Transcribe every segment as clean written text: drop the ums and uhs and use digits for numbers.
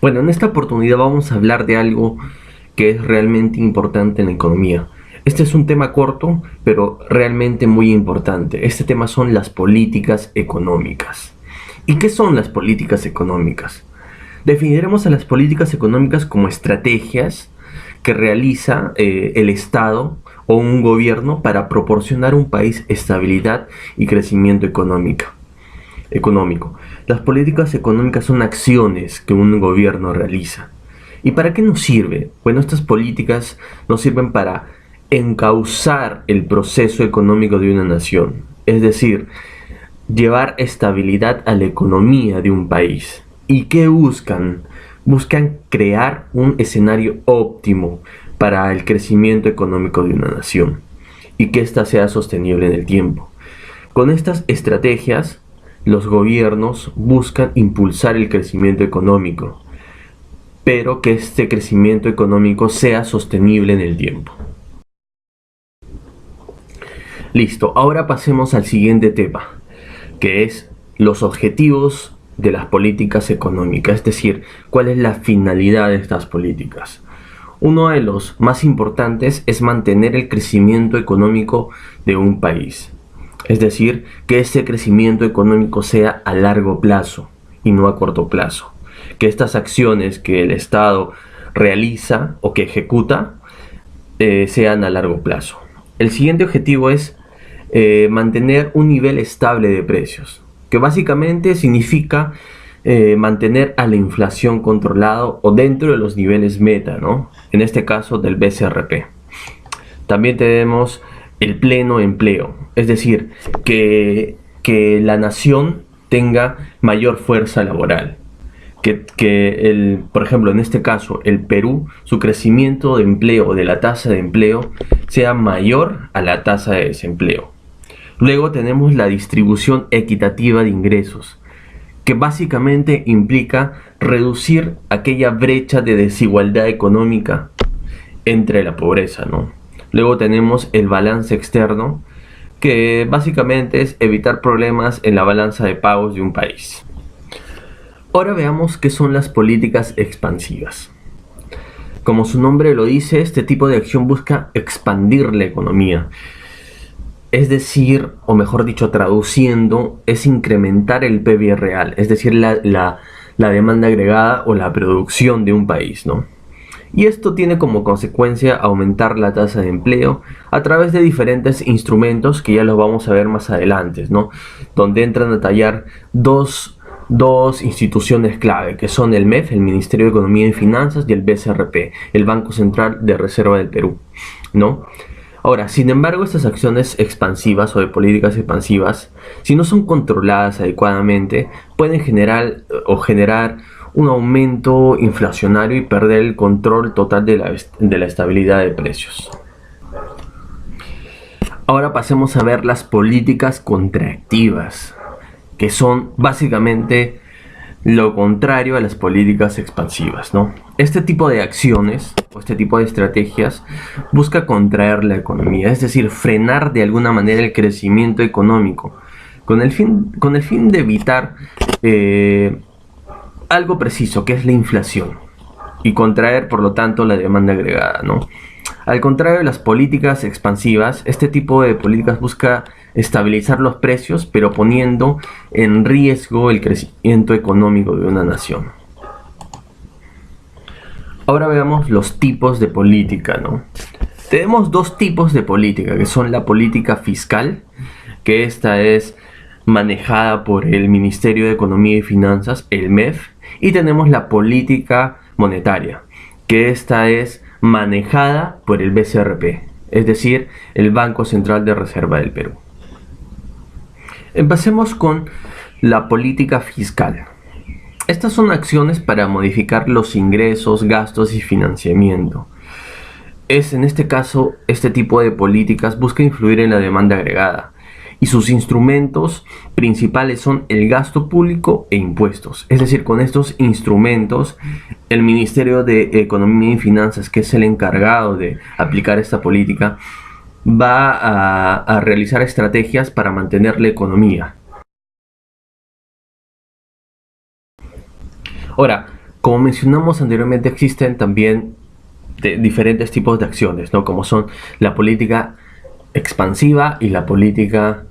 Bueno, en esta oportunidad vamos a hablar de algo que es realmente importante en la economía. Este es un tema corto, pero realmente muy importante. Este tema son las políticas económicas. ¿Y qué son las políticas económicas? Definiremos a las políticas económicas como estrategias que realiza el Estado o un gobierno para proporcionar a un país estabilidad y crecimiento económico. Las políticas económicas son acciones que un gobierno realiza. ¿Y para qué nos sirve? Bueno, estas políticas nos sirven para encauzar el proceso económico de una nación, es decir, llevar estabilidad a la economía de un país. ¿Y qué buscan? Buscan crear un escenario óptimo para el crecimiento económico de una nación y que ésta sea sostenible en el tiempo. Con estas estrategias, los gobiernos buscan impulsar el crecimiento económico, pero que este crecimiento económico sea sostenible en el tiempo. Listo, ahora pasemos al siguiente tema, que es los objetivos de las políticas económicas, es decir, cuál es la finalidad de estas políticas. Uno de los más importantes es mantener el crecimiento económico de un país. Es decir, que ese crecimiento económico sea a largo plazo y no a corto plazo. Que estas acciones que el Estado realiza o que ejecuta sean a largo plazo. El siguiente objetivo es mantener un nivel estable de precios, que básicamente significa mantener a la inflación controlado o dentro de los niveles meta, ¿no? En este caso del BCRP. También tenemos el pleno empleo, es decir, que la nación tenga mayor fuerza laboral. Por ejemplo, en este caso, el Perú, su crecimiento de empleo, de la tasa de empleo, sea mayor a la tasa de desempleo. Luego tenemos la distribución equitativa de ingresos, que básicamente implica reducir aquella brecha de desigualdad económica entre la pobreza, ¿no? Luego tenemos el balance externo, que básicamente es evitar problemas en la balanza de pagos de un país. Ahora veamos qué son las políticas expansivas. Como su nombre lo dice, este tipo de acción busca expandir la economía. Es decir, o mejor dicho, traduciendo, es incrementar el PBI real, es decir, la demanda agregada o la producción de un país, ¿no? Y esto tiene como consecuencia aumentar la tasa de empleo a través de diferentes instrumentos que ya los vamos a ver más adelante, ¿no? Donde entran a tallar dos instituciones clave, que son el MEF, el Ministerio de Economía y Finanzas, y el BCRP, el Banco Central de Reserva del Perú, ¿no? Ahora, sin embargo, estas acciones expansivas o de políticas expansivas, si no son controladas adecuadamente, pueden generar un aumento inflacionario y perder el control total de la estabilidad de precios. Ahora pasemos a ver las políticas contractivas, que son básicamente lo contrario a las políticas expansivas, ¿no? Este tipo de acciones o este tipo de estrategias busca contraer la economía, es decir, frenar de alguna manera el crecimiento económico, con el fin de evitar algo preciso, que es la inflación, y contraer, por lo tanto, la demanda agregada, ¿no? Al contrario de las políticas expansivas, este tipo de políticas busca estabilizar los precios, pero poniendo en riesgo el crecimiento económico de una nación. Ahora veamos los tipos de política, ¿no? Tenemos dos tipos de política, que son la política fiscal, que esta es manejada por el Ministerio de Economía y Finanzas, el MEF, y tenemos la política monetaria, que esta es manejada por el BCRP, es decir, el Banco Central de Reserva del Perú. Empecemos con la política fiscal. Estas son acciones para modificar los ingresos, gastos y financiamiento. En este caso, este tipo de políticas busca influir en la demanda agregada y sus instrumentos principales son el gasto público e impuestos. Es decir, con estos instrumentos, el Ministerio de Economía y Finanzas, que es el encargado de aplicar esta política, va a realizar estrategias para mantener la economía. Ahora, Como mencionamos anteriormente, existen también diferentes tipos de acciones, ¿no? Como son la política expansiva y la política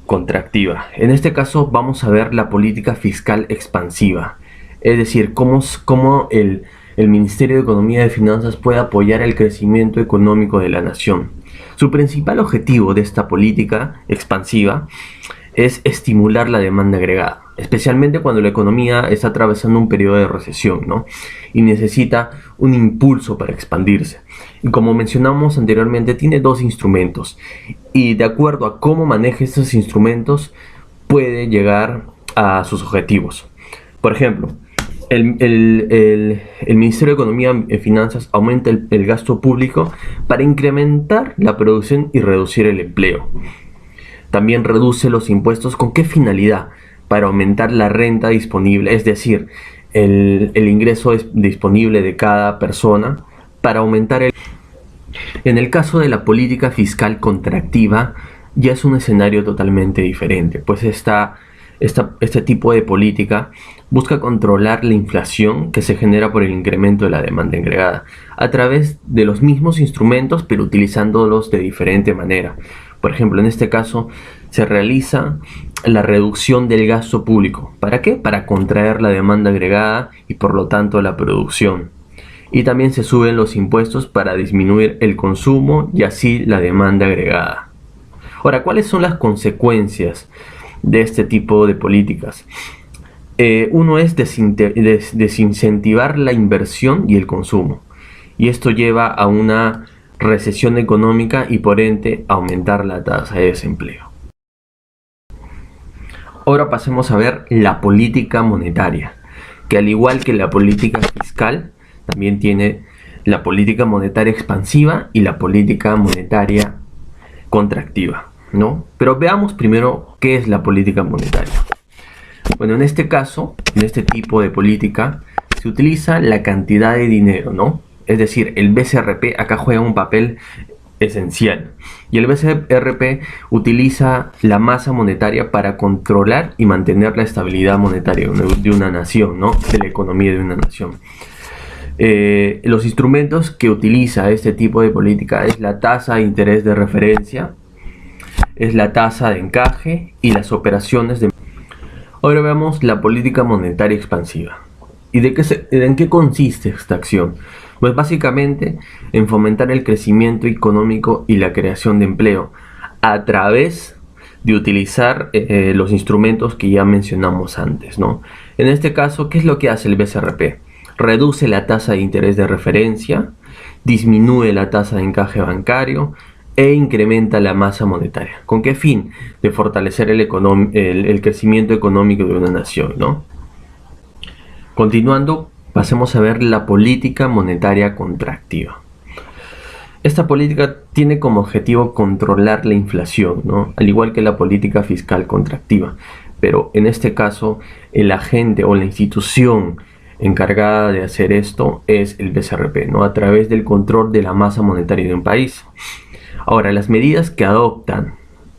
contractiva. En este caso vamos a ver la política fiscal expansiva, es decir, cómo el Ministerio de Economía y Finanzas puede apoyar el crecimiento económico de la nación. Su principal objetivo de esta política expansiva es estimular la demanda agregada, especialmente cuando la economía está atravesando un periodo de recesión, ¿no? Y necesita un impulso para expandirse. Y como mencionamos anteriormente, tiene dos instrumentos, y de acuerdo a cómo maneje estos instrumentos, puede llegar a sus objetivos. Por ejemplo, el Ministerio de Economía y Finanzas aumenta el gasto público para incrementar la producción y reducir el empleo. También reduce los impuestos. ¿Con qué finalidad? Para aumentar la renta disponible, es decir, el ingreso disponible de cada persona, para aumentar el... En el caso de la política fiscal contractiva, ya es un escenario totalmente diferente, pues este tipo de política busca controlar la inflación que se genera por el incremento de la demanda agregada a través de los mismos instrumentos, pero utilizándolos de diferente manera. Por ejemplo, en este caso se realiza la reducción del gasto público. ¿Para qué? Para contraer la demanda agregada y por lo tanto la producción. Y también se suben los impuestos para disminuir el consumo y así la demanda agregada. Ahora, ¿cuáles son las consecuencias de este tipo de políticas? Uno es desincentivar la inversión y el consumo. Y esto lleva a una recesión económica y por ende aumentar la tasa de desempleo. Ahora pasemos a ver la política monetaria, que al igual que la política fiscal, también tiene la política monetaria expansiva y la política monetaria contractiva, ¿no? Pero veamos primero qué es la política monetaria. Bueno, en este caso, en este tipo de política, se utiliza la cantidad de dinero, ¿no? Es decir, el BCRP acá juega un papel esencial. Y el BCRP utiliza la masa monetaria para controlar y mantener la estabilidad monetaria de una nación, ¿no? De la economía de una nación. Los instrumentos que utiliza este tipo de política es la tasa de interés de referencia, es la tasa de encaje y las operaciones de... Ahora veamos la política monetaria expansiva. ¿Y en qué consiste esta acción? Pues básicamente en fomentar el crecimiento económico y la creación de empleo a través de utilizar los instrumentos que ya mencionamos antes, ¿no? En este caso, ¿qué es lo que hace el BCRP? Reduce la tasa de interés de referencia, disminuye la tasa de encaje bancario e incrementa la masa monetaria. ¿Con qué fin? De fortalecer el crecimiento económico de una nación, ¿no? Continuando, pasemos a ver la política monetaria contractiva. Esta política tiene como objetivo controlar la inflación, ¿no? Al igual que la política fiscal contractiva. Pero en este caso, el agente o la institución encargada de hacer esto es el BCRP, ¿no? A través del control de la masa monetaria de un país. Ahora, las medidas que adopta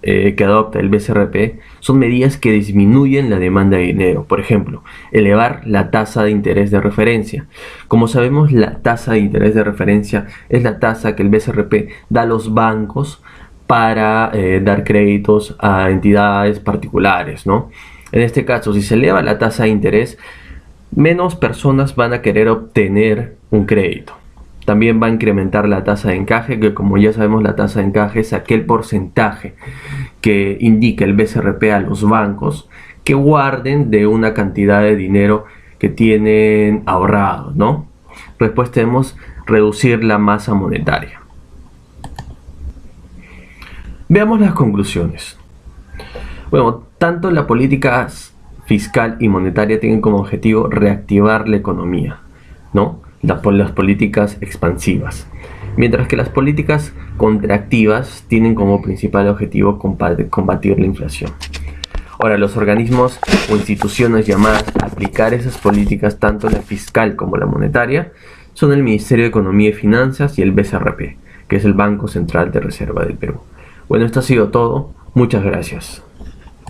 el BCRP son medidas que disminuyen la demanda de dinero. Por ejemplo, elevar la tasa de interés de referencia. Como sabemos, la tasa de interés de referencia es la tasa que el BCRP da a los bancos para dar créditos a entidades particulares, ¿no? En este caso, si se eleva la tasa de interés, menos personas van a querer obtener un crédito. También va a incrementar la tasa de encaje, que como ya sabemos, la tasa de encaje es aquel porcentaje que indica el BCRP a los bancos que guarden de una cantidad de dinero que tienen ahorrado, ¿no? Después tenemos reducir la masa monetaria. Veamos las conclusiones. Bueno, tanto la política fiscal y monetaria tienen como objetivo reactivar la economía, ¿no? Las políticas expansivas, mientras que las políticas contractivas tienen como principal objetivo combatir la inflación. Ahora, los organismos o instituciones llamadas a aplicar esas políticas, tanto la fiscal como la monetaria, son el Ministerio de Economía y Finanzas y el BCRP, que es el Banco Central de Reserva del Perú. Bueno, esto ha sido todo. Muchas gracias.